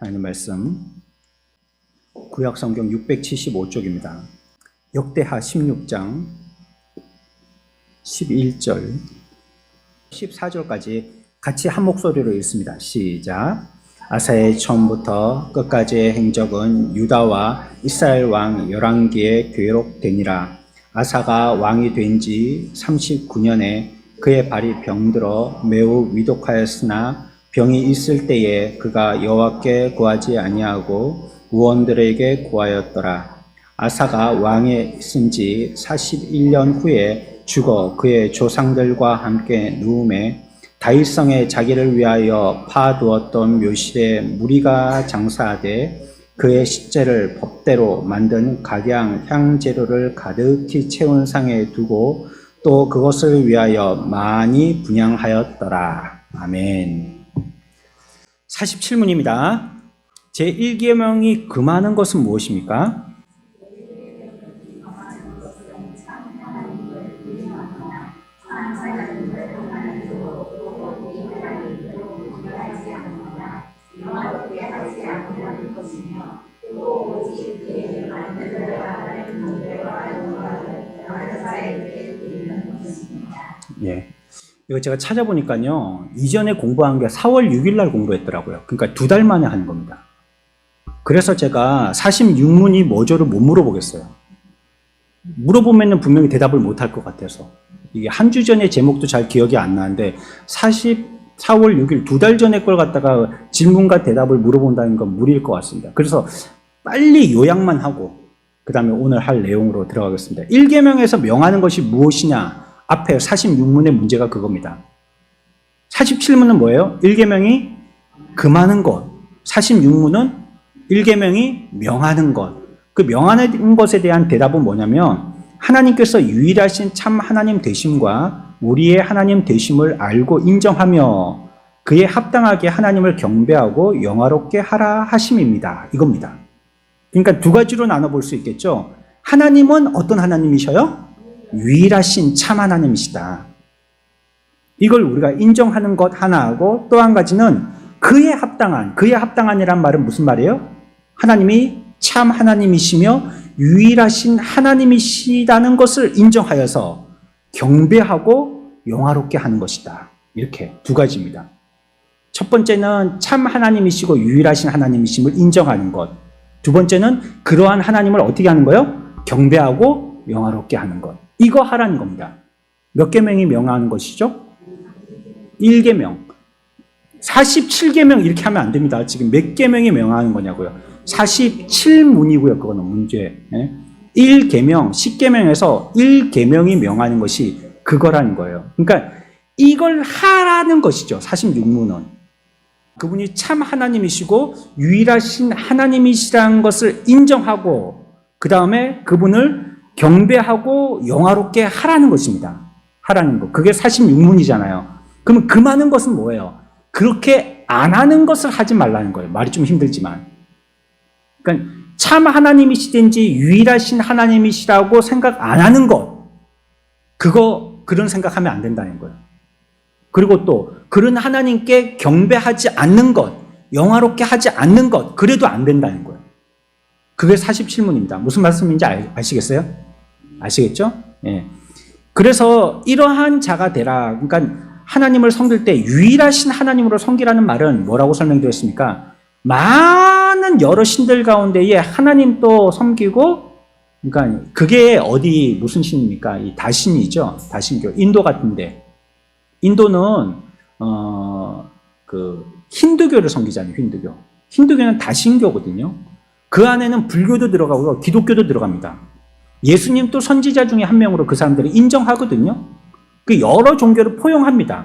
하나님 말씀 구약성경 675쪽입니다. 역대하 16장 11절 14절까지 같이 한 목소리로 읽습니다. 시작. 아사의 처음부터 끝까지의 행적은 유다와 이스라엘 왕 열왕기에 기록되니라. 아사가 왕이 된 지 39년에 그의 발이 병들어 매우 위독하였으나 병이 있을 때에 그가 여호와께 구하지 아니하고 우원들에게 구하였더라. 아사가 왕에 있은 지 41년 후에 죽어 그의 조상들과 함께 누움에 다윗성에 자기를 위하여 파두었던 묘실에 무리가 장사하되 그의 식재를 법대로 만든 각양 향재료를 가득히 채운 상에 두고 또 그것을 위하여 많이 분향하였더라. 아멘. 47문입니다. 제1계명이 금하는 것은 무엇입니까? 예. 이거 제가 찾아보니까요, 이전에 공부한 게 4월 6일 날 공부했더라고요. 그러니까 2달 만에 하는 겁니다. 그래서 제가 46문이 뭐죠를 못 물어보겠어요. 물어보면 분명히 대답을 못 할 것 같아서. 이게 한 주 전에 제목도 잘 기억이 안 나는데 4월 6일 2달 전에 걸 갖다가 질문과 대답을 물어본다는 건 무리일 것 같습니다. 그래서 빨리 요약만 하고 그 다음에 오늘 할 내용으로 들어가겠습니다. 1계명에서 명하는 것이 무엇이냐? 앞에 46문의 문제가 그겁니다. 47문은 뭐예요? 1계명이 금하는 것. 46문은 1계명이 명하는 것. 그 명하는 것에 대한 대답은 뭐냐면 하나님께서 유일하신 참 하나님 되심과 우리의 하나님 되심을 알고 인정하며 그에 합당하게 하나님을 경배하고 영화롭게 하라 하심입니다. 이겁니다. 그러니까 두 가지로 나눠볼 수 있겠죠. 하나님은 어떤 하나님이셔요? 유일하신 참 하나님이시다. 이걸 우리가 인정하는 것 하나하고 또 한 가지는 그에 합당한이란 말은 무슨 말이에요? 하나님이 참 하나님이시며 유일하신 하나님이시다는 것을 인정하여서 경배하고 영화롭게 하는 것이다. 이렇게 두 가지입니다. 첫 번째는 참 하나님이시고 유일하신 하나님이심을 인정하는 것. 두 번째는 그러한 하나님을 어떻게 하는 거예요? 경배하고 영화롭게 하는 것. 이거 하라는 겁니다. 몇 계명이 명하는 것이죠? 1계명. 47계명 이렇게 하면 안 됩니다. 지금 몇 계명이 명하는 거냐고요. 47문이고요. 그거는 문제. 1계명, 10계명에서 1계명이 명하는 것이 그거라는 거예요. 그러니까 이걸 하라는 것이죠. 46문은. 그분이 참 하나님이시고 유일하신 하나님이시라는 것을 인정하고 그 다음에 그분을 경배하고 영화롭게 하라는 것입니다. 하라는 것. 그게 46문이잖아요. 그러면 금하는 것은 뭐예요? 그렇게 안 하는 것을 하지 말라는 거예요. 말이 좀 힘들지만. 그러니까 참 하나님이시든지 유일하신 하나님이시라고 생각 안 하는 것. 그런 생각하면 안 된다는 거예요. 그리고 또 그런 하나님께 경배하지 않는 것, 영화롭게 하지 않는 것, 그래도 안 된다는 거예요. 그게 47문입니다. 무슨 말씀인지 아시겠어요? 아시겠죠? 예. 그래서 이러한 자가 되라. 그러니까 하나님을 섬길 때 유일하신 하나님으로 섬기라는 말은 뭐라고 설명드렸습니까? 많은 여러 신들 가운데에 하나님도 섬기고, 그러니까 그게 무슨 신입니까? 이 다신이죠. 다신교. 인도 같은데. 인도는, 힌두교를 섬기잖아요. 힌두교. 힌두교는 다신교거든요. 그 안에는 불교도 들어가고요. 기독교도 들어갑니다. 예수님도 선지자 중에 한 명으로 그 사람들이 인정하거든요. 그 여러 종교를 포용합니다.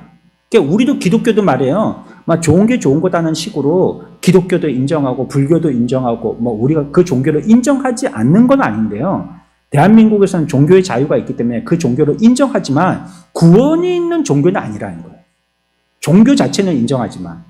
그러니까 우리도 기독교도 말이에요. 막 좋은 게 좋은 거다는 식으로 기독교도 인정하고 불교도 인정하고 우리가 그 종교를 인정하지 않는 건 아닌데요. 대한민국에서는 종교의 자유가 있기 때문에 그 종교를 인정하지만 구원이 있는 종교는 아니라는 거예요. 종교 자체는 인정하지만.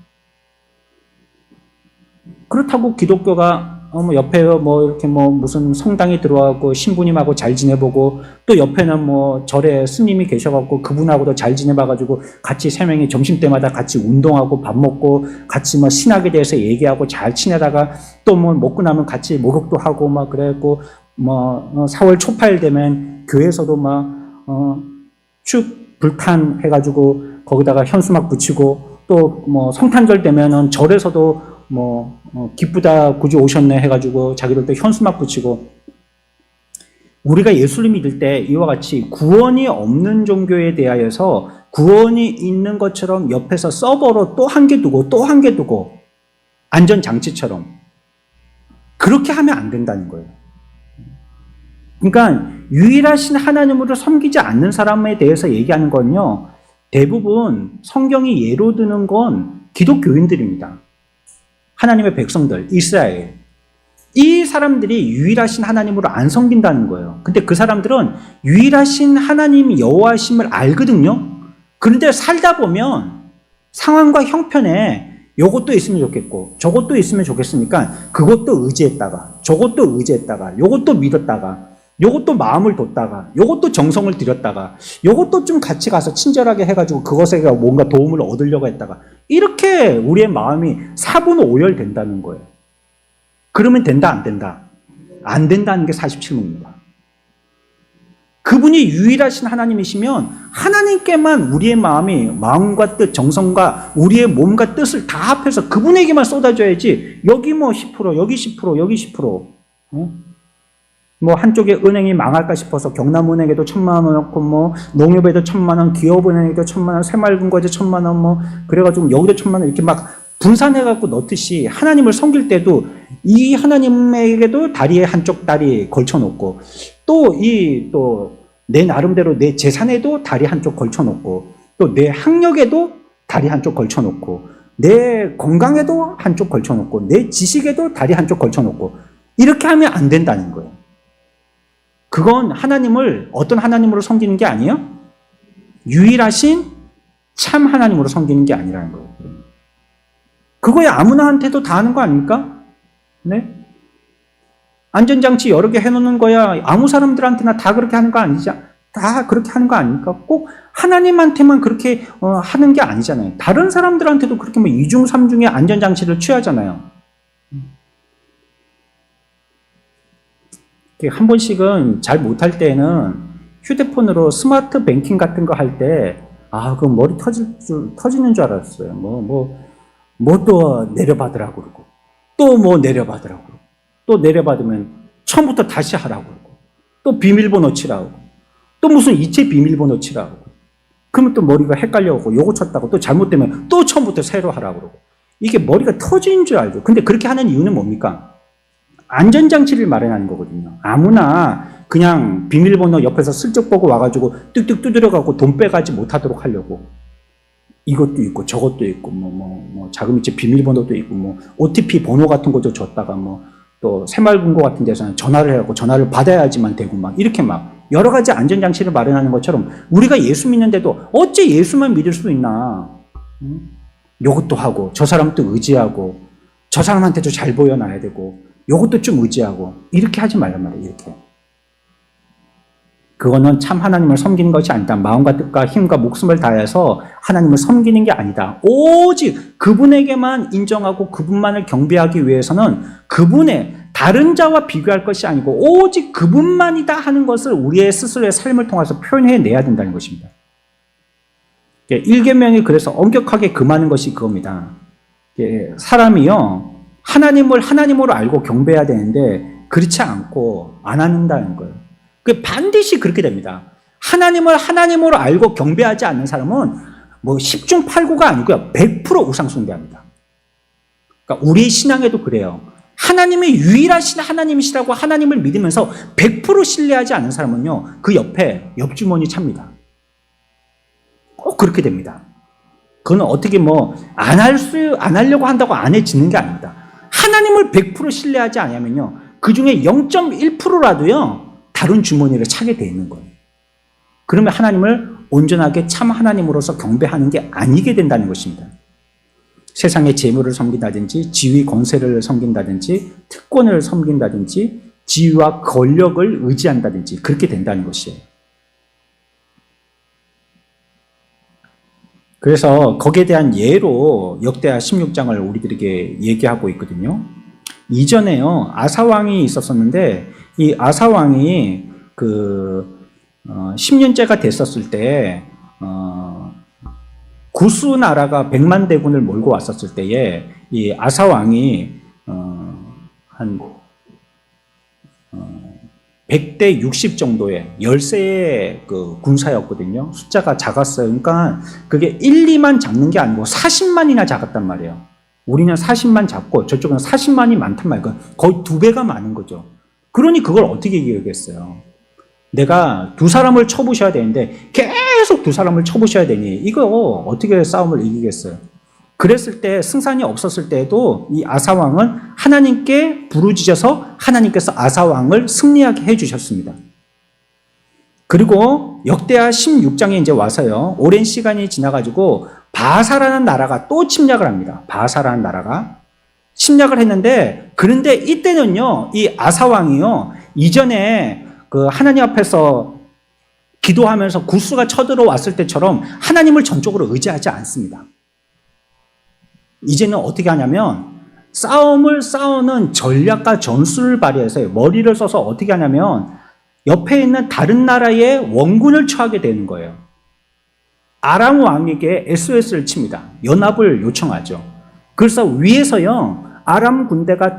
그렇다고 기독교가 뭐 옆에 뭐 이렇게 뭐 무슨 성당에 들어가고 신부님하고 잘 지내보고 또 옆에는 뭐 절에 스님이 계셔갖고 그분하고도 잘 지내봐가지고 같이 세 명이 점심때마다 같이 운동하고 밥 먹고 같이 뭐 신학에 대해서 얘기하고 잘 지내다가 또 뭐 먹고 나면 같이 목욕도 하고 막 그래갖고 뭐 4월 초파일 되면 교회에서도 막 축 불탄 해가지고 거기다가 현수막 붙이고 또 뭐 성탄절 되면은 절에서도 뭐 기쁘다 구주 오셨네 해가지고 자기들 또 현수막 붙이고 우리가 예수를 믿을 때 이와 같이 구원이 없는 종교에 대하여서 구원이 있는 것처럼 옆에서 서버로 또 한 개 두고 또 한 개 두고 안전장치처럼 그렇게 하면 안 된다는 거예요. 그러니까 유일하신 하나님으로 섬기지 않는 사람에 대해서 얘기하는 건요, 대부분 성경이 예로 드는 건 기독교인들입니다. 하나님의 백성들, 이스라엘. 이 사람들이 유일하신 하나님으로 안 섬긴다는 거예요. 근데 그 사람들은 유일하신 하나님 여호와심을 알거든요. 그런데 살다 보면 상황과 형편에 요것도 있으면 좋겠고 저것도 있으면 좋겠으니까 그것도 의지했다가 저것도 의지했다가 요것도 믿었다가 요것도 마음을 뒀다가 요것도 정성을 들였다가 요것도 좀 같이 가서 친절하게 해가지고 그것에 뭔가 도움을 얻으려고 했다가 이렇게 우리의 마음이 사분오열된다는 거예요. 그러면 된다 안 된다? 안 된다는 게 47문입니다. 그분이 유일하신 하나님이시면 하나님께만 우리의 마음과 뜻, 정성과 우리의 몸과 뜻을 다 합해서 그분에게만 쏟아줘야지 여기 뭐 10%, 여기 10%, 여기 10%. 뭐 한쪽에 은행이 망할까 싶어서 경남은행에도 1,000만 원 넣고 뭐 농협에도 1,000만 원, 기업은행에도 1,000만 원, 새마을금고에도 1,000만 원 뭐 그래가지고 여기도 1,000만 원 이렇게 막 분산해갖고 넣듯이 하나님을 섬길 때도 이 하나님에게도 다리에 한쪽 다리 걸쳐놓고 또 내 나름대로 내 재산에도 다리 한쪽 걸쳐놓고 또 내 학력에도 다리 한쪽 걸쳐놓고 내 건강에도 한쪽 걸쳐놓고 내 지식에도 다리 한쪽 걸쳐놓고 이렇게 하면 안 된다는 거예요. 그건 하나님을 어떤 하나님으로 섬기는 게 아니에요? 유일하신 참 하나님으로 섬기는 게 아니라는 거예요. 그거야 아무나한테도 다 하는 거 아닙니까? 네? 안전장치 여러 개 해놓는 거야 아무 사람들한테나 다 그렇게 하는 거 아니죠? 다 그렇게 하는 거 아닙니까? 꼭 하나님한테만 그렇게 하는 게 아니잖아요. 다른 사람들한테도 그렇게 뭐 2중, 3중의 안전장치를 취하잖아요. 한 번씩은 잘 못할 때는 휴대폰으로 스마트 뱅킹 같은 거 할 때, 그 머리 터지는 줄 알았어요. 뭐 또 내려받으라고 그러고, 또 뭐 내려받으라고 그러고, 또 내려받으면 처음부터 다시 하라고 그러고, 또 비밀번호 치라고, 또 무슨 이체 비밀번호 치라고. 그러면 또 머리가 헷갈려갖고 요거 쳤다고 또 잘못되면 또 처음부터 새로 하라고 그러고. 이게 머리가 터지는 줄 알죠. 근데 그렇게 하는 이유는 뭡니까? 안전장치를 마련하는 거거든요. 아무나 그냥 비밀번호 옆에서 슬쩍 보고 와가지고 뚝뚝 두드려갖고 돈 빼가지 못하도록 하려고. 이것도 있고 저것도 있고 뭐 자금이체 비밀번호도 있고 뭐 OTP 번호 같은 것도 줬다가 뭐 또 새마을금고 같은 데서는 전화를 해갖고 전화를 받아야지만 되고 막 이렇게 막 여러 가지 안전장치를 마련하는 것처럼 우리가 예수 믿는데도 어째 예수만 믿을 수 있나? 요것도 하고 저 사람도 의지하고 저 사람한테도 잘 보여놔야 되고 요것도 좀 의지하고 이렇게 하지 말란 말이에요. 이렇게. 그거는 참 하나님을 섬기는 것이 아니다. 마음과 뜻과 힘과 목숨을 다해서 하나님을 섬기는 게 아니다. 오직 그분에게만 인정하고 그분만을 경배하기 위해서는 그분의 다른 자와 비교할 것이 아니고 오직 그분만이다 하는 것을 우리의 스스로의 삶을 통해서 표현해내야 된다는 것입니다. 일계명이 그래서 엄격하게 금하는 것이 그겁니다. 사람이요 하나님을 하나님으로 알고 경배해야 되는데 그렇지 않고 안 한다는 거예요. 반드시 그렇게 됩니다. 하나님을 하나님으로 알고 경배하지 않는 사람은 뭐 10중 8구가 아니고요. 100% 우상숭배합니다. 그러니까 우리 신앙에도 그래요. 하나님의 유일하신 하나님이시라고 하나님을 믿으면서 100% 신뢰하지 않는 사람은요. 그 옆에 옆주머니 찹니다. 꼭 그렇게 됩니다. 그건 어떻게 안 하려고 한다고 안 해지는 게 아닙니다. 하나님을 100% 신뢰하지 않으면요. 그 중에 0.1%라도요. 다른 주머니를 차게 돼 있는 거예요. 그러면 하나님을 온전하게 참 하나님으로서 경배하는 게 아니게 된다는 것입니다. 세상의 재물을 섬긴다든지 지위 권세를 섬긴다든지 특권을 섬긴다든지 지위와 권력을 의지한다든지 그렇게 된다는 것이에요. 그래서 거기에 대한 예로 역대하 16장을 우리들에게 얘기하고 있거든요. 이전에요 아사왕이 있었었는데 이 아사왕이 10년째가 됐었을 때 구스 나라가 100만 대군을 몰고 왔었을 때에 이 아사왕이 한 100대 60 정도의 열세의 그 군사였거든요. 숫자가 작았어요. 그러니까 그게 1, 2만 잡는 게 아니고 40만이나 작았단 말이에요. 우리는 40만 잡고 저쪽은 40만이 많단 말이에요. 거의 2배가 많은 거죠. 그러니 그걸 어떻게 이기겠어요? 내가 두 사람을 쳐부셔야 되는데 계속 두 사람을 쳐부셔야 되니 이거 어떻게 싸움을 이기겠어요? 그랬을 때 승산이 없었을 때에도 이 아사왕은 하나님께 부르짖어서 하나님께서 아사왕을 승리하게 해주셨습니다. 그리고 역대하 16장에 이제 와서요 오랜 시간이 지나가지고 바사라는 나라가 또 침략을 합니다. 바사라는 나라가 침략을 했는데 그런데 이때는요 이 아사왕이요 이전에 그 하나님 앞에서 기도하면서 구스가 쳐들어왔을 때처럼 하나님을 전적으로 의지하지 않습니다. 이제는 어떻게 하냐면 싸움을 싸우는 전략과 전술을 발휘해서 머리를 써서 어떻게 하냐면 옆에 있는 다른 나라의 원군을 처하게 되는 거예요. 아람 왕에게 SOS를 칩니다. 연합을 요청하죠. 그래서 위에서요 아람 군대가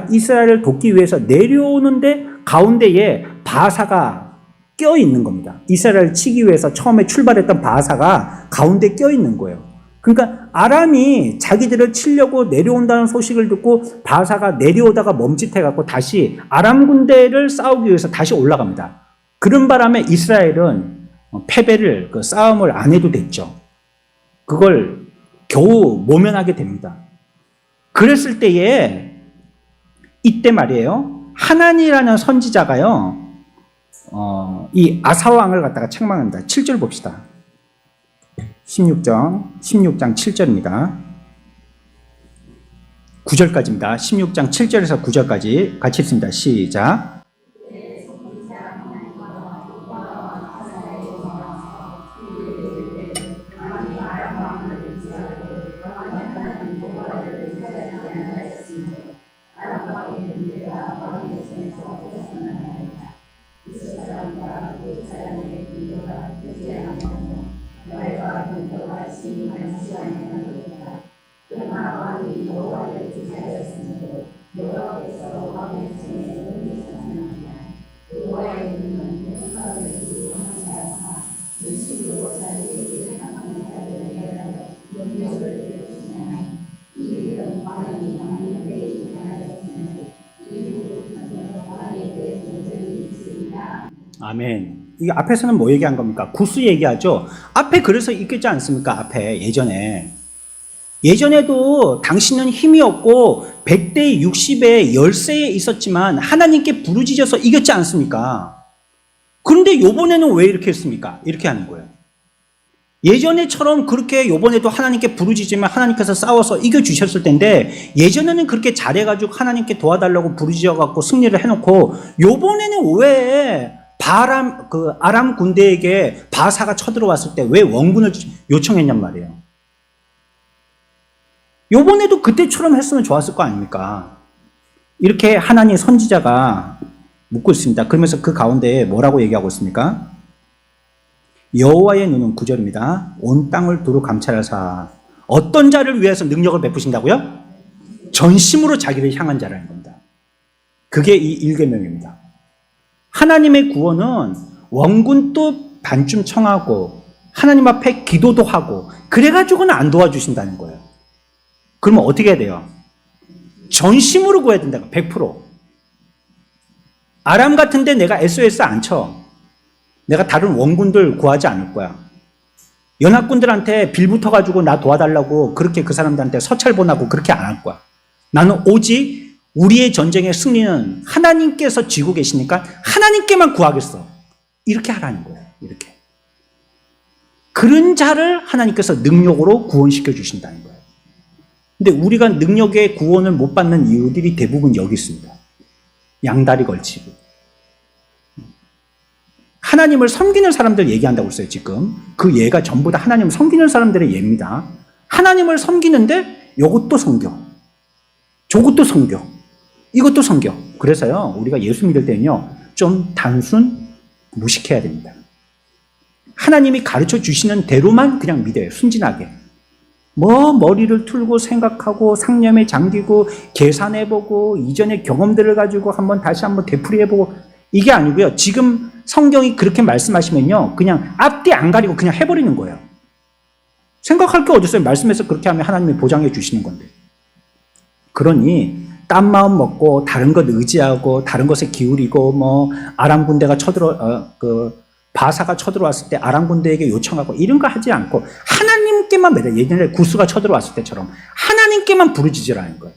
이스라엘을 돕기 위해서 내려오는데 가운데에 바사가 껴있는 겁니다. 이스라엘을 치기 위해서 처음에 출발했던 바사가 가운데 껴있는 거예요. 그러니까 아람이 자기들을 치려고 내려온다는 소식을 듣고 바사가 내려오다가 멈칫해갖고 다시 아람 군대를 싸우기 위해서 다시 올라갑니다. 그런 바람에 이스라엘은 패배를 그 싸움을 안 해도 됐죠. 그걸 겨우 모면하게 됩니다. 그랬을 때에 이때 말이에요. 하나니라는 선지자가요. 이 아사왕을 갖다가 책망합니다. 7절 봅시다. 16장 7절입니다. 9절까지입니다. 16장 7절에서 9절까지 같이 읽습니다. 시작. 아멘. 이게 앞에서는 뭐 얘기한 겁니까? 구스 얘기하죠. 앞에 그래서 있겠지 않습니까? 앞에 예전에도 당신은 힘이 없고 100대 60의 열세에 있었지만 하나님께 부르짖어서 이겼지 않습니까? 그런데 요번에는 왜 이렇게 했습니까? 이렇게 하는 거예요. 예전에처럼 그렇게 요번에도 하나님께 부르짖으면 하나님께서 싸워서 이겨주셨을 텐데 예전에는 그렇게 잘해가지고 하나님께 도와달라고 부르짖어갖고 승리를 해놓고 요번에는 왜 아람 군대에게 바사가 쳐들어왔을 때 왜 원군을 요청했냔 말이에요. 요번에도 그때처럼 했으면 좋았을 거 아닙니까? 이렇게 하나님 선지자가 묻고 있습니다. 그러면서 그 가운데 뭐라고 얘기하고 있습니까? 여호와의 눈은 9절입니다. 온 땅을 두루 감찰하사 어떤 자를 위해서 능력을 베푸신다고요? 전심으로 자기를 향한 자라는 겁니다. 그게 이 일계명입니다. 하나님의 구원은 원군도 반쯤 청하고 하나님 앞에 기도도 하고 그래가지고는 안 도와주신다는 거예요. 그러면 어떻게 해야 돼요? 전심으로 구해야 된다고 100%. 아람 같은데 내가 SOS 안 쳐. 내가 다른 원군들 구하지 않을 거야. 연합군들한테 빌 붙어가지고 나 도와달라고 그렇게 그 사람들한테 서찰 보내고 그렇게 안 할 거야. 나는 오직 우리의 전쟁의 승리는 하나님께서 쥐고 계시니까 하나님께만 구하겠어. 이렇게 하라는 거예요. 이렇게. 그런 자를 하나님께서 능력으로 구원시켜 주신다는 거예요. 근데 우리가 능력의 구원을 못 받는 이유들이 대부분 여기 있습니다. 양다리 걸치고. 하나님을 섬기는 사람들 얘기한다고 했어요, 지금. 그 예가 전부 다 하나님을 섬기는 사람들의 예입니다. 하나님을 섬기는데 이것도 섬겨. 저것도 섬겨. 이것도 섬겨. 그래서요, 우리가 예수 믿을 때는요, 좀 단순 무식해야 됩니다. 하나님이 가르쳐 주시는 대로만 그냥 믿어요, 순진하게. 머리를 틀고 생각하고 상념에 잠기고 계산해보고 이전의 경험들을 가지고 다시 한번 되풀이해보고 이게 아니고요. 지금 성경이 그렇게 말씀하시면요, 그냥 앞뒤 안 가리고 그냥 해버리는 거예요. 생각할 게 어디 있어요? 말씀에서 그렇게 하면 하나님이 보장해 주시는 건데. 그러니 딴 마음 먹고 다른 것 의지하고 다른 것에 기울이고 아람 군대가 바사가 쳐들어왔을 때 아람 군대에게 요청하고 이런 거 하지 않고 하나님께만 매달, 예전에 구스가 쳐들어왔을 때처럼 하나님께만 부르짖으라는 거예요.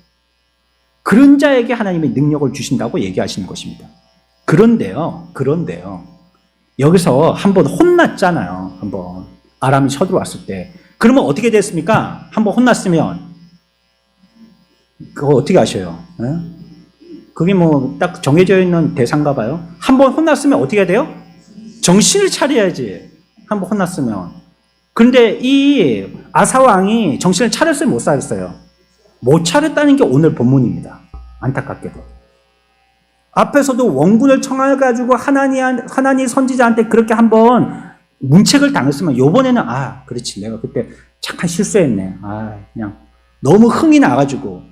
그런 자에게 하나님이 능력을 주신다고 얘기하시는 것입니다. 그런데요. 여기서 한번 혼났잖아요. 한번 아람이 쳐들어왔을 때. 그러면 어떻게 됐습니까? 한번 혼났으면 그거 어떻게 아셔요? 네? 그게 딱 정해져 있는 대사인가 봐요. 한번 혼났으면 어떻게 해야 돼요? 정신을 차려야지. 한번 혼났으면. 그런데 이 아사 왕이 정신을 차렸어요? 못 차렸어요? 못 차렸다는 게 오늘 본문입니다. 안타깝게도. 앞에서도 원군을 청해가지고 하나니 선지자한테 그렇게 한번 문책을 당했으면 요번에는 그렇지, 내가 그때 잠깐 실수했네. 그냥 너무 흥이 나가지고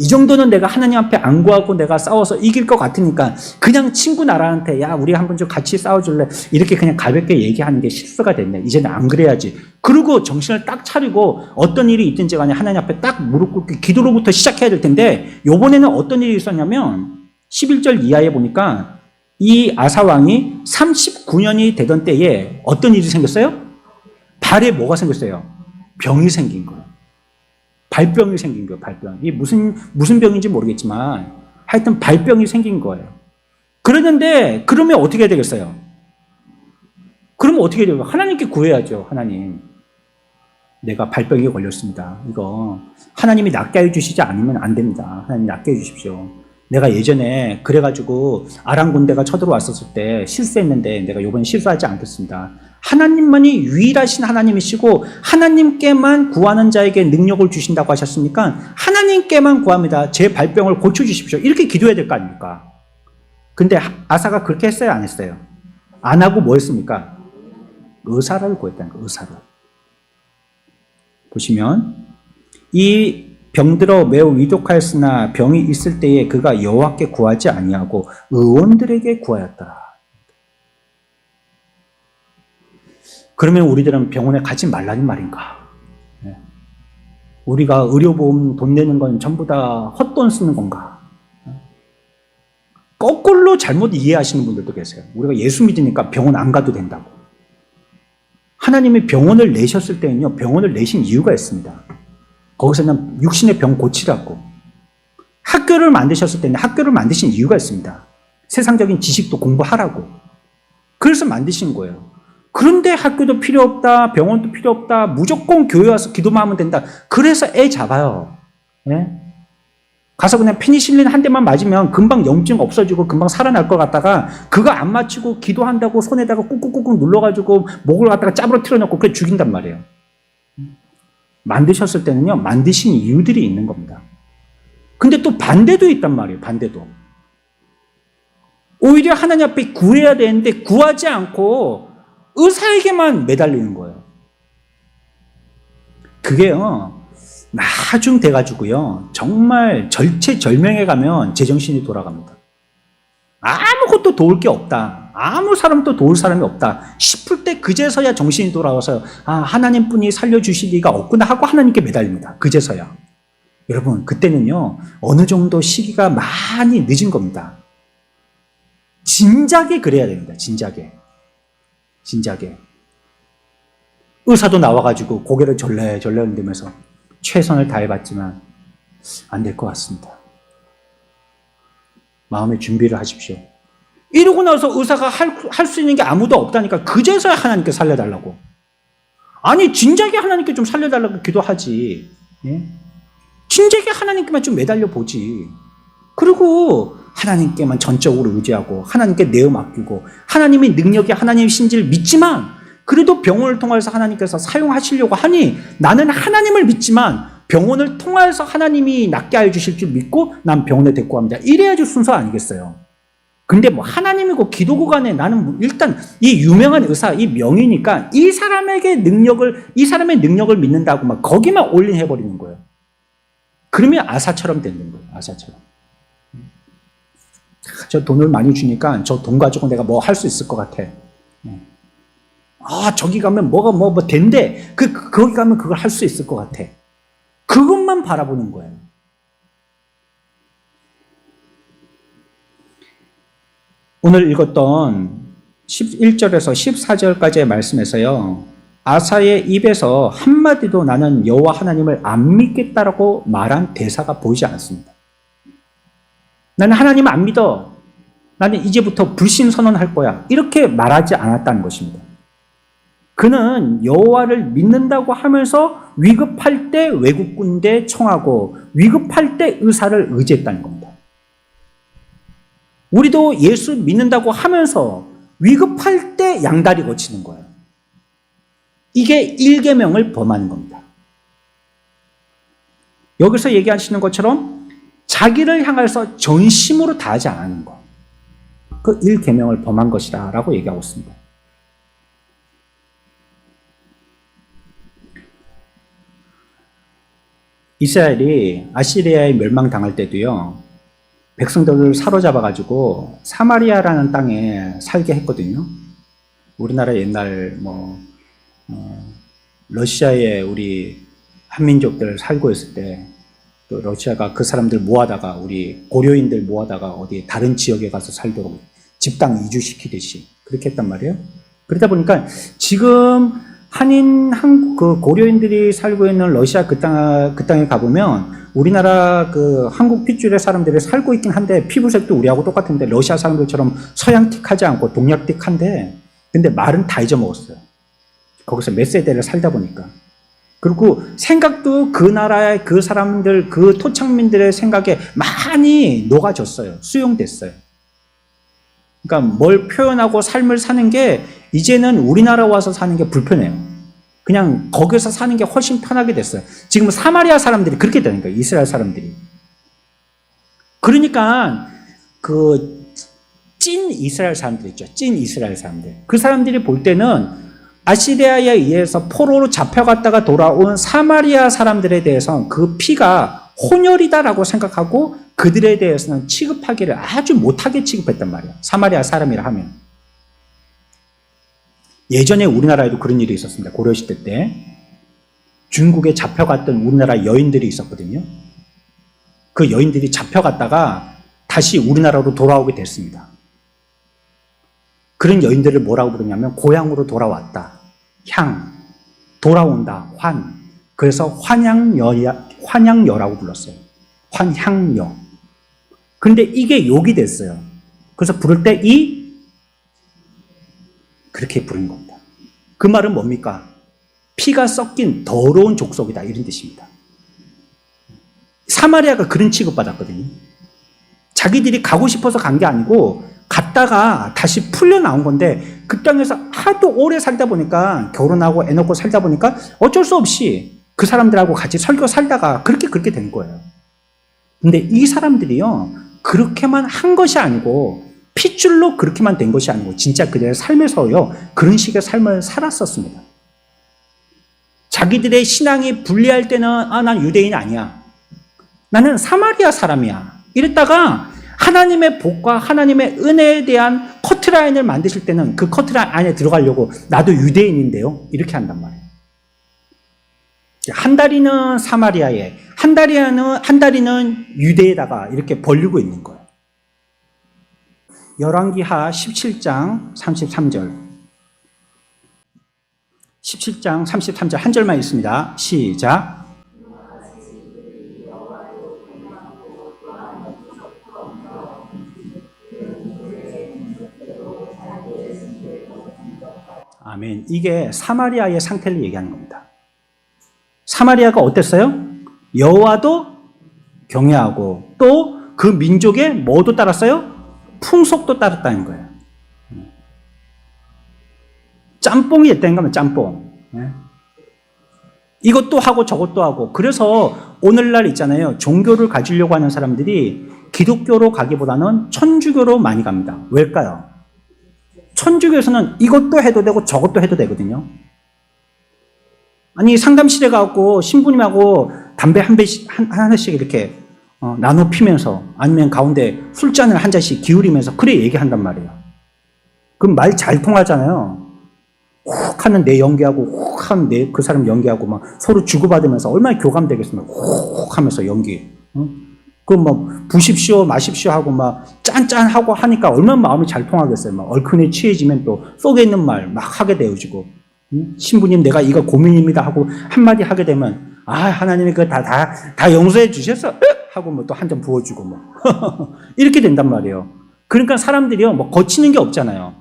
이 정도는 내가 하나님 앞에 안 구하고 내가 싸워서 이길 것 같으니까 그냥 친구 나라한테 야, 우리 한번 좀 같이 싸워줄래? 이렇게 그냥 가볍게 얘기하는 게 실수가 됐네. 이제는 안 그래야지. 그리고 정신을 딱 차리고 어떤 일이 있든지 간에 하나님 앞에 딱 무릎 꿇고 기도로부터 시작해야 될 텐데 요번에는 어떤 일이 있었냐면 11절 이하에 보니까 이 아사왕이 39년이 되던 때에 어떤 일이 생겼어요? 발에 뭐가 생겼어요? 병이 생긴 거예요. 발병이 생긴 거예요, 발병. 이게 무슨 병인지 모르겠지만 하여튼 발병이 생긴 거예요. 그러면 어떻게 해야 되겠어요? 그러면 어떻게 해야 돼요? 하나님께 구해야죠, 하나님. 내가 발병에 걸렸습니다. 이거 하나님이 낫게 해주시지 않으면 안 됩니다. 하나님 낫게 해주십시오. 내가 예전에 그래가지고 아람 군대가 쳐들어왔었을 때 실수했는데 내가 이번에 실수하지 않겠습니다. 하나님만이 유일하신 하나님이시고 하나님께만 구하는 자에게 능력을 주신다고 하셨으니까 하나님께만 구합니다. 제 발병을 고쳐주십시오. 이렇게 기도해야 될 거 아닙니까? 근데 아사가 그렇게 했어요? 안 했어요? 안 하고 뭐 했습니까? 의사를 구했다는 거예요. 의사를. 보시면 이 병들어 매우 위독하였으나 병이 있을 때에 그가 여호와께 구하지 아니하고 의원들에게 구하였더라. 그러면 우리들은 병원에 가지 말라는 말인가? 우리가 의료보험 돈 내는 건 전부 다 헛돈 쓰는 건가? 거꾸로 잘못 이해하시는 분들도 계세요. 우리가 예수 믿으니까 병원 안 가도 된다고. 하나님이 병원을 내셨을 때는요, 병원을 내신 이유가 있습니다. 거기서는 육신의 병 고치라고. 학교를 만드셨을 때는 학교를 만드신 이유가 있습니다. 세상적인 지식도 공부하라고. 그래서 만드신 거예요. 그런데 학교도 필요 없다, 병원도 필요 없다, 무조건 교회 와서 기도만 하면 된다. 그래서 애 잡아요. 네? 가서 그냥 페니실린 한 대만 맞으면 금방 염증 없어지고 금방 살아날 것 같다가 그거 안 맞추고 기도한다고 손에다가 꾹꾹꾹꾹 눌러가지고 목을 갖다가 짜부러 틀어놓고 그래 죽인단 말이에요. 만드셨을 때는요, 만드신 이유들이 있는 겁니다. 근데 또 반대도 있단 말이에요, 반대도. 오히려 하나님 앞에 구해야 되는데 구하지 않고 의사에게만 매달리는 거예요. 그게요, 나중 돼가지고요, 정말 절체절명에 가면 제정신이 돌아갑니다. 아무것도 도울 게 없다. 아무 사람도 도울 사람이 없다 싶을 때 그제서야 정신이 돌아와서 하나님뿐이 살려주실 리가 없구나 하고 하나님께 매달립니다. 그제서야. 여러분, 그때는요, 어느 정도 시기가 많이 늦은 겁니다. 진작에 그래야 됩니다. 진작에. 의사도 나와가지고 고개를 절레절레 흔들면서 최선을 다해봤지만 안 될 것 같습니다. 마음의 준비를 하십시오. 이러고 나서 의사가 할 수 있는 게 아무도 없다니까 그제서야 하나님께 살려달라고. 아니 진작에 하나님께 좀 살려달라고 기도하지. 예? 진작에 하나님께만 좀 매달려 보지. 그리고 하나님께만 전적으로 의지하고 하나님께 내어 맡기고 하나님의 능력이 하나님의 신지를 믿지만 그래도 병원을 통해서 하나님께서 사용하시려고 하니 나는 하나님을 믿지만 병원을 통해서 하나님이 낫게 해주실 줄 믿고 난 병원에 데리고 갑니다. 이래야지 순서 아니겠어요. 근데 뭐 하나님이고 기도고 간에 나는 일단 이 유명한 의사, 이 명의니까 이 사람의 능력을 믿는다고 막 거기만 올인해버리는 거예요. 그러면 아사처럼 되는 거예요. 아사처럼. 저 돈을 많이 주니까 저 돈 가지고 내가 뭐 할 수 있을 것 같아. 아, 저기 가면 뭐가 된대. 거기 가면 그걸 할 수 있을 것 같아. 그것만 바라보는 거예요. 오늘 읽었던 11절에서 14절까지의 말씀에서요. 아사의 입에서 한마디도 나는 여호와 하나님을 안 믿겠다라고 말한 대사가 보이지 않았습니다. 나는 하나님을 안 믿어. 나는 이제부터 불신 선언할 거야. 이렇게 말하지 않았다는 것입니다. 그는 여호와를 믿는다고 하면서 위급할 때 외국 군대 청하고 위급할 때 의사를 의지했다는 겁니다. 우리도 예수 믿는다고 하면서 위급할 때 양다리 거치는 거예요. 이게 1계명을 범하는 겁니다. 여기서 얘기하시는 것처럼 자기를 향해서 전심으로 다하지 않는 것. 그 1계명을 범한 것이다 라고 얘기하고 있습니다. 이스라엘이 아시리아에 멸망당할 때도요. 백성들을 사로잡아가지고 사마리아라는 땅에 살게 했거든요. 우리나라 옛날 러시아에 우리 한민족들 살고 있을 때 또 러시아가 그 사람들 모아다가 우리 고려인들 모아다가 어디 다른 지역에 가서 살도록 집단 이주시키듯이 그렇게 했단 말이에요. 그러다 보니까 지금 그 고려인들이 살고 있는 러시아 그 땅에 가보면 우리나라 그 한국 핏줄의 사람들이 살고 있긴 한데 피부색도 우리하고 똑같은데 러시아 사람들처럼 서양틱하지 않고 동양틱한데 근데 말은 다 잊어먹었어요. 거기서 몇 세대를 살다 보니까. 그리고 생각도 그 나라의 그 사람들, 그 토착민들의 생각에 많이 녹아졌어요. 수용됐어요. 그러니까 뭘 표현하고 삶을 사는 게 이제는 우리나라 와서 사는 게 불편해요. 그냥 거기서 사는 게 훨씬 편하게 됐어요. 지금 사마리아 사람들이 그렇게 되는 거예요. 이스라엘 사람들이. 그러니까 그 찐 이스라엘 사람들 있죠. 찐 이스라엘 사람들. 그 사람들이 볼 때는 아시리아에 의해서 포로로 잡혀갔다가 돌아온 사마리아 사람들에 대해서 그 피가 혼혈이다라고 생각하고 그들에 대해서는 취급하기를 아주 못하게 취급했단 말이에요. 사마리아 사람이라 하면. 예전에 우리나라에도 그런 일이 있었습니다. 고려시대 때. 중국에 잡혀갔던 우리나라 여인들이 있었거든요. 그 여인들이 잡혀갔다가 다시 우리나라로 돌아오게 됐습니다. 그런 여인들을 뭐라고 부르냐면 고향으로 돌아왔다. 돌아온다. 그래서 환향여라고 불렀어요. 환향여. 근데 이게 욕이 됐어요. 그래서 부를 때 그렇게 부르는 겁니다. 그 말은 뭡니까? 피가 섞인 더러운 족속이다 이런 뜻입니다. 사마리아가 그런 취급받았거든요. 자기들이 가고 싶어서 간 게 아니고 갔다가 다시 풀려 나온 건데 그 땅에서 하도 오래 살다 보니까 결혼하고 애 낳고 살다 보니까 어쩔 수 없이 그 사람들하고 같이 설교 살다가 그렇게 된 거예요. 근데 이 사람들이요 그렇게만 한 것이 아니고 핏줄로 그렇게만 된 것이 아니고 진짜 그들의 삶에서요 그런 식의 삶을 살았었습니다. 자기들의 신앙이 불리할 때는 난 유대인 아니야. 나는 사마리아 사람이야. 이랬다가 하나님의 복과 하나님의 은혜에 대한 커트라인을 만드실 때는 그 커트라인 안에 들어가려고 나도 유대인인데요. 이렇게 한단 말이에요. 한 다리는 사마리아에, 한 다리는 유대에다가 이렇게 벌리고 있는 거예요. 열왕기하 17장 33절. 17장 33절 한 절만 읽습니다. 시작. 아멘. 이게 사마리아의 상태를 얘기하는 겁니다. 사마리아가 어땠어요? 여호와도 경외하고 또 그 민족의 뭐도 따랐어요? 풍속도 따랐다는 거예요. 짬뽕이 됐다는 거면 짬뽕. 이것도 하고 저것도 하고. 그래서 오늘날 있잖아요. 종교를 가지려고 하는 사람들이 기독교로 가기보다는 천주교로 많이 갑니다. 왜일까요? 천주교에서는 이것도 해도 되고 저것도 해도 되거든요. 아니 상담실에 가고 신부님하고 담배 하나씩 이렇게 나눠 피면서 아니면 가운데 술잔을 한 잔씩 기울이면서 그래 얘기한단 말이에요. 그럼 말 잘 통하잖아요. 혹 하면 내 연기하고 혹 하면 내 그 사람 연기하고 막 서로 주고받으면서 얼마나 교감되겠습니까? 혹 하면서 연기. 그럼 뭐 부십시오 마십시오 하고 막 짠짠하고 하니까 얼마나 마음이 잘 통하겠어요. 막 얼큰에 취해지면 또 속에 있는 말 막 하게 되어지고 신부님 내가 이거 고민입니다 하고 한마디 하게 되면 하나님이 그거 다 용서해 주셨어 하고 뭐 또 한 잔 부어주고 뭐 이렇게 된단 말이에요. 그러니까 사람들이요 뭐 거치는 게 없잖아요.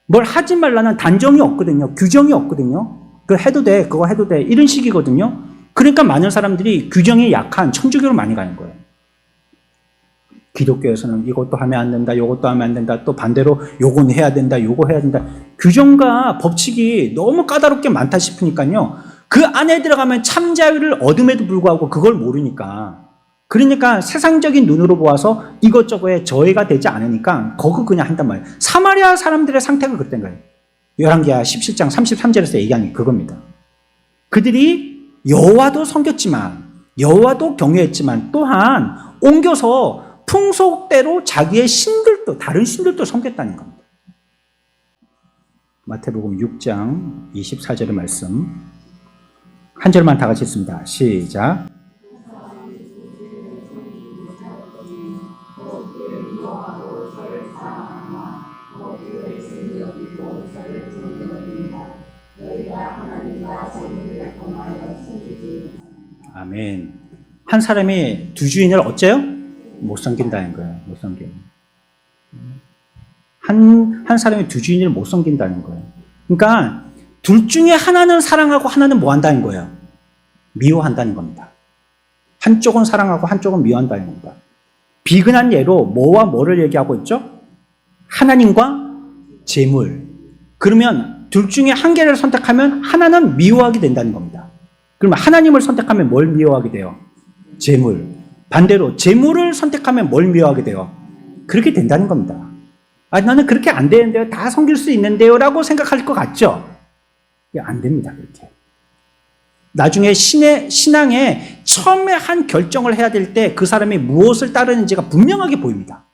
뭘 하지 말라는 단정이 없거든요. 규정이 없거든요. 그거 해도 돼 그거 해도 돼 이런 식이거든요. 그러니까 많은 사람들이 규정이 약한 천주교로 많이 가는 거예요. 기독교에서는 이것도 하면 안 된다, 이것도 하면 안 된다, 또 반대로 요건 해야 된다, 요거 해야 된다. 규정과 법칙이 너무 까다롭게 많다 싶으니까요. 그 안에 들어가면 참 자유를 얻음에도 불구하고 그걸 모르니까. 그러니까 세상적인 눈으로 보아서 이것저것에 저해가 되지 않으니까 그거 그냥 한단 말이에요. 사마리아 사람들의 상태가 그랬던 거예요. 열왕기하 17장 33절에서 얘기하는 게 그겁니다. 그들이 여호와도 섬겼지만 여호와도 경외했지만 또한 옮겨서 풍속대로 자기의 신들도 다른 신들도 섬겼다는 겁니다. 마태복음 6장 24절의 말씀 한 절만 다 같이 읽습니다. 시작. 아멘. 한 사람이 두 주인을 어째요? 못 섬긴다는 거예요. 못 섬겨. 한 사람이 두 주인을 못 섬긴다는 거예요. 그러니까 둘 중에 하나는 사랑하고 하나는 뭐 한다는 거예요? 미워한다는 겁니다. 한쪽은 사랑하고 한쪽은 미워한다는 겁니다. 비근한 예로 뭐와 뭐를 얘기하고 있죠? 하나님과 재물. 그러면 둘 중에 한 개를 선택하면 하나는 미워하게 된다는 겁니다. 그러면 하나님을 선택하면 뭘 미워하게 돼요? 재물. 반대로 재물을 선택하면 뭘 미워하게 돼요? 그렇게 된다는 겁니다. 나는 그렇게 안 되는데요. 다 섬길 수 있는데요. 라고 생각할 것 같죠? 안 됩니다. 그렇게. 나중에 신앙에 처음에 한 결정을 해야 될 때 그 사람이 무엇을 따르는지가 분명하게 보입니다.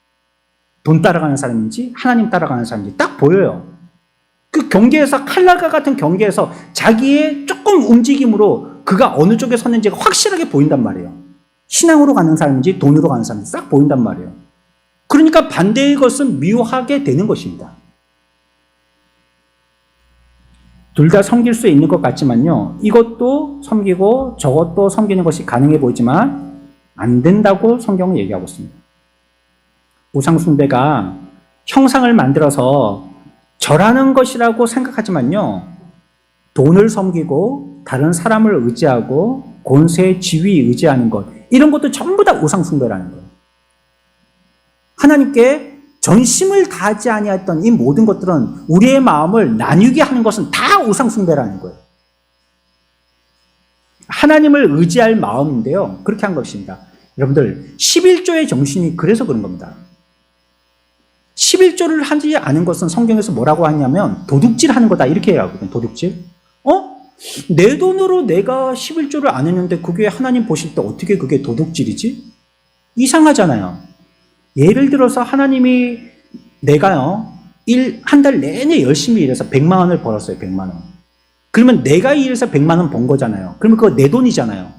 돈 따라가는 사람인지 하나님 따라가는 사람인지 딱 보여요. 그 경계에서 칼날과 같은 경계에서 자기의 조금 움직임으로 그가 어느 쪽에 섰는지가 확실하게 보인단 말이에요. 신앙으로 가는 사람인지 돈으로 가는 사람인지 싹 보인단 말이에요. 그러니까 반대의 것은 미워하게 되는 것입니다. 둘 다 섬길 수 있는 것 같지만요. 이것도 섬기고 저것도 섬기는 것이 가능해 보이지만 안 된다고 성경은 얘기하고 있습니다. 우상숭배가 형상을 만들어서 절하는 것이라고 생각하지만요. 돈을 섬기고 다른 사람을 의지하고 권세, 지위 의지하는 것 이런 것도 전부 다 우상숭배라는 거예요. 하나님께 전심을 다하지 아니했던 이 모든 것들은 우리의 마음을 나뉘게 하는 것은 다 우상숭배라는 거예요. 하나님을 의지할 마음인데요. 그렇게 한 것입니다. 여러분들 11조의 정신이 그래서 그런 겁니다. 11조를 하지 않은 것은 성경에서 뭐라고 하냐면 도둑질하는 거다 이렇게 얘기하거든요. 도둑질. 내 돈으로 내가 11조를 안 했는데 그게 하나님 보실 때 어떻게 그게 도둑질이지? 이상하잖아요. 예를 들어서 하나님이 내가요 한 달 내내 열심히 일해서 100만 원을 벌었어요. 100만 원. 그러면 내가 일해서 100만 원 번 거잖아요. 그러면 그거 내 돈이잖아요.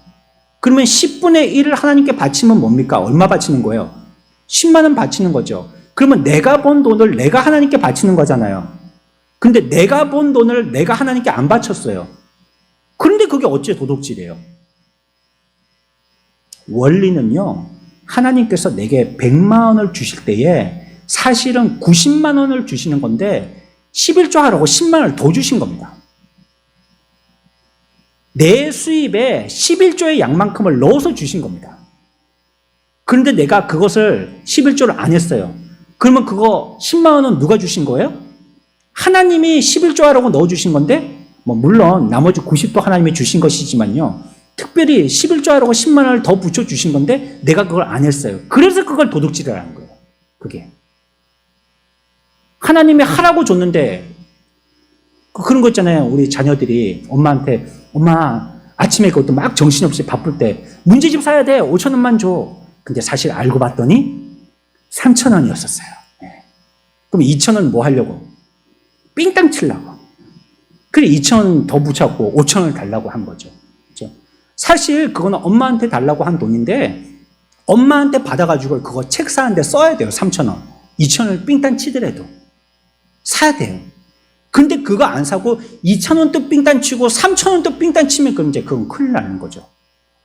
그러면 10분의 1을 하나님께 바치면 뭡니까? 얼마 바치는 거예요? 10만 원 바치는 거죠. 그러면 내가 번 돈을 내가 하나님께 바치는 거잖아요. 근데 내가 번 돈을 내가 하나님께 안 바쳤어요. 그런데 그게 어째 도둑질이에요? 원리는요. 하나님께서 내게 100만 원을 주실 때에 사실은 90만 원을 주시는 건데 11조 하라고 10만 원을 더 주신 겁니다. 내 수입에 11조의 양만큼을 넣어서 주신 겁니다. 그런데 내가 그것을 11조를 안 했어요. 그러면 그거 10만 원은 누가 주신 거예요? 하나님이 11조 하라고 넣어주신 건데, 물론 나머지 90도 하나님이 주신 것이지만요, 특별히 11조 하라고 10만 원을 더 붙여주신 건데 내가 그걸 안 했어요. 그래서 그걸 도둑질을 하는 거예요. 그게 하나님이 하라고 줬는데, 그런 거 있잖아요. 우리 자녀들이 엄마한테, 엄마 아침에 그것도 막 정신없이 바쁠 때 문제집 사야 돼, 5천 원만 줘. 근데 사실 알고 봤더니 3천 원이었었어요. 그럼 2천 원 뭐 하려고? 삥땅 치려고. 그래 2천 원 더 붙였고 5천 원을 달라고 한 거죠. 그렇죠? 사실 그거는 엄마한테 달라고 한 돈인데, 엄마한테 받아가지고 그거 책 사는데 써야 돼요. 3천 원. 2천 원을 삥땅 치더라도 사야 돼요. 근데 그거 안 사고 2천 원도 삥땅 치고 3천 원도 삥땅 치면 그럼 이제 그건 큰일 나는 거죠.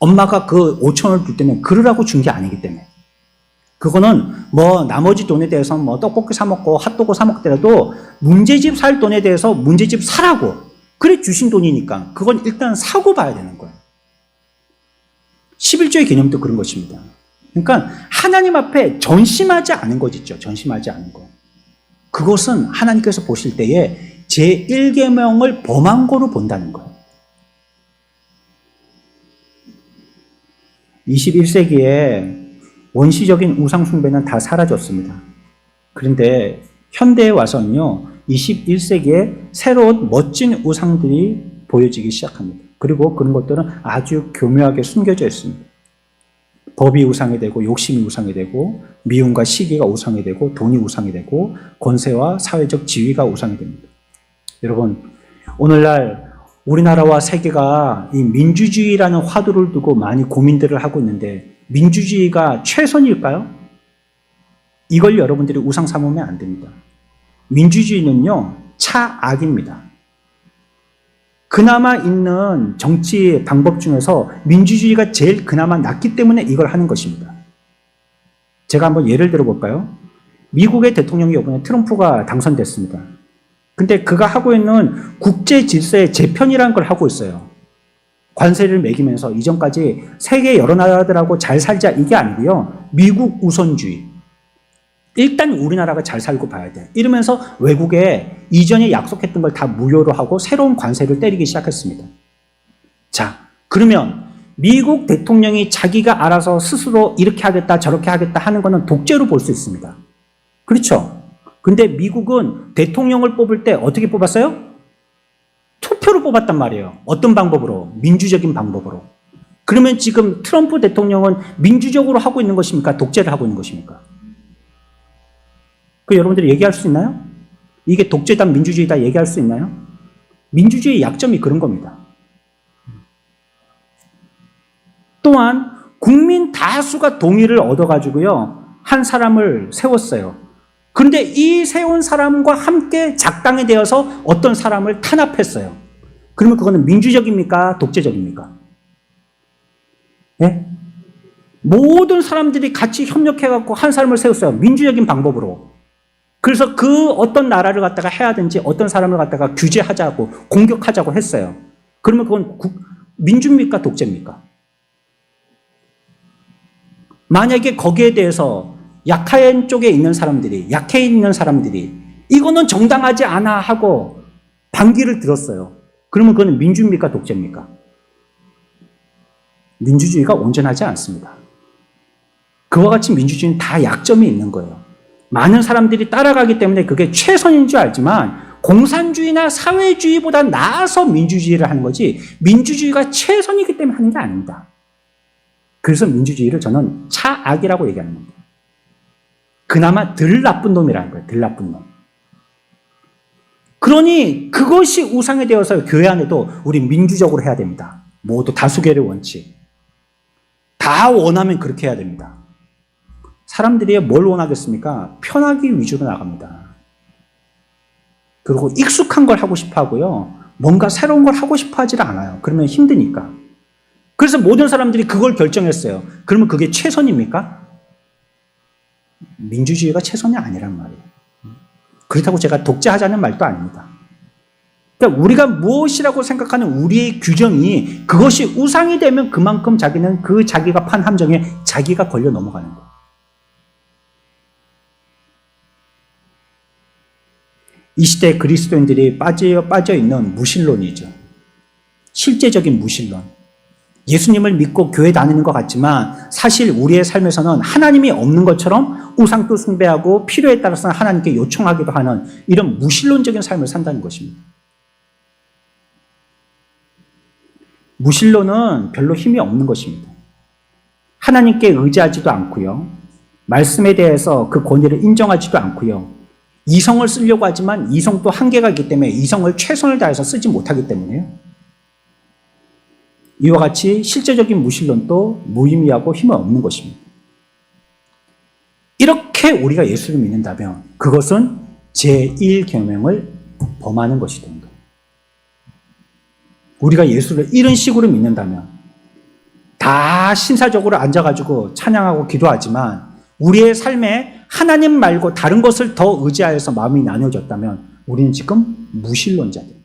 엄마가 그 5천 원을 줄 때는 그러라고 준 게 아니기 때문에. 그거는 나머지 돈에 대해서 떡볶이 사 먹고 핫도그 사 먹더라도 문제집 살 돈에 대해서 문제집 사라고 그래 주신 돈이니까 그건 일단 사고 봐야 되는 거예요. 11조의 개념도 그런 것입니다. 그러니까 하나님 앞에 전심하지 않은 것이죠. 전심하지 않은 것. 그것은 하나님께서 보실 때에 제1계명을 범한 거로 본다는 거예요. 21세기에 원시적인 우상 숭배는 다 사라졌습니다. 그런데 현대에 와서는요, 21세기에 새로운 멋진 우상들이 보여지기 시작합니다. 그리고 그런 것들은 아주 교묘하게 숨겨져 있습니다. 법이 우상이 되고, 욕심이 우상이 되고, 미움과 시기가 우상이 되고, 돈이 우상이 되고, 권세와 사회적 지위가 우상이 됩니다. 여러분, 오늘날 우리나라와 세계가 이 민주주의라는 화두를 두고 많이 고민들을 하고 있는데, 민주주의가 최선일까요? 이걸 여러분들이 우상 삼으면 안 됩니다. 민주주의는요, 차악입니다. 그나마 있는 정치 방법 중에서 민주주의가 제일 그나마 낫기 때문에 이걸 하는 것입니다. 제가 한번 예를 들어볼까요? 미국의 대통령이 이번에 트럼프가 당선됐습니다. 근데 그가 하고 있는 국제 질서의 재편이라는 걸 하고 있어요. 관세를 매기면서 이전까지 세계 여러 나라들하고 잘 살자 이게 아니고요. 미국 우선주의. 일단 우리나라가 잘 살고 봐야 돼. 이러면서 외국에 이전에 약속했던 걸 다 무효로 하고 새로운 관세를 때리기 시작했습니다. 자, 그러면 미국 대통령이 자기가 알아서 스스로 이렇게 하겠다 저렇게 하겠다 하는 거는 독재로 볼 수 있습니다. 그렇죠? 근데 미국은 대통령을 뽑을 때 어떻게 뽑았어요? 투표로 뽑았단 말이에요. 어떤 방법으로? 민주적인 방법으로. 그러면 지금 트럼프 대통령은 민주적으로 하고 있는 것입니까? 독재를 하고 있는 것입니까? 그 여러분들이 얘기할 수 있나요? 이게 독재다 민주주의다 얘기할 수 있나요? 민주주의의 약점이 그런 겁니다. 또한 국민 다수가 동의를 얻어가지고요, 한 사람을 세웠어요. 그런데 이 세운 사람과 함께 작당이 되어서 어떤 사람을 탄압했어요. 그러면 그거는 민주적입니까? 독재적입니까? 네? 모든 사람들이 같이 협력해갖고 한 사람을 세웠어요. 민주적인 방법으로. 그래서 그 어떤 나라를 갖다가 해야든지 어떤 사람을 갖다가 규제하자고 공격하자고 했어요. 그러면 그건 민주입니까? 독재입니까? 만약에 거기에 대해서 약한 쪽에 있는 사람들이, 약해 있는 사람들이 이거는 정당하지 않아 하고 반기를 들었어요. 그러면 그건 민주입니까? 독재입니까? 민주주의가 온전하지 않습니다. 그와 같이 민주주의는 다 약점이 있는 거예요. 많은 사람들이 따라가기 때문에 그게 최선인 줄 알지만 공산주의나 사회주의보다 나아서 민주주의를 하는 거지 민주주의가 최선이기 때문에 하는 게 아닙니다. 그래서 민주주의를 저는 차악이라고 얘기하는 겁니다. 그나마 덜 나쁜 놈이라는 거예요. 덜 나쁜 놈. 그러니 그것이 우상이 되어서 교회 안에도 우리 민주적으로 해야 됩니다. 모두 다수결의 원칙. 다 원하면 그렇게 해야 됩니다. 사람들이 뭘 원하겠습니까? 편하기 위주로 나갑니다. 그리고 익숙한 걸 하고 싶어 하고요. 뭔가 새로운 걸 하고 싶어 하질 않아요. 그러면 힘드니까. 그래서 모든 사람들이 그걸 결정했어요. 그러면 그게 최선입니까? 민주주의가 최선이 아니란 말이에요. 그렇다고 제가 독재하자는 말도 아닙니다. 그러니까 우리가 무엇이라고 생각하는 우리의 규정이 그것이 우상이 되면 그만큼 자기는 그 자기가 판 함정에 자기가 걸려 넘어가는 거예요. 이 시대 그리스도인들이 빠져 있는 무신론이죠. 실제적인 무신론. 예수님을 믿고 교회 다니는 것 같지만 사실 우리의 삶에서는 하나님이 없는 것처럼 우상도 숭배하고 필요에 따라서는 하나님께 요청하기도 하는 이런 무신론적인 삶을 산다는 것입니다. 무신론은 별로 힘이 없는 것입니다. 하나님께 의지하지도 않고요. 말씀에 대해서 그 권위를 인정하지도 않고요. 이성을 쓰려고 하지만 이성도 한계가 있기 때문에 이성을 최선을 다해서 쓰지 못하기 때문에요. 이와 같이 실제적인 무신론도 무의미하고 힘은 없는 것입니다. 이렇게 우리가 예수를 믿는다면 그것은 제1계명을 범하는 것이 됩니다. 우리가 예수를 이런 식으로 믿는다면 다 신사적으로 앉아가지고 찬양하고 기도하지만 우리의 삶에 하나님 말고 다른 것을 더 의지하여서 마음이 나뉘어졌다면 우리는 지금 무신론자들.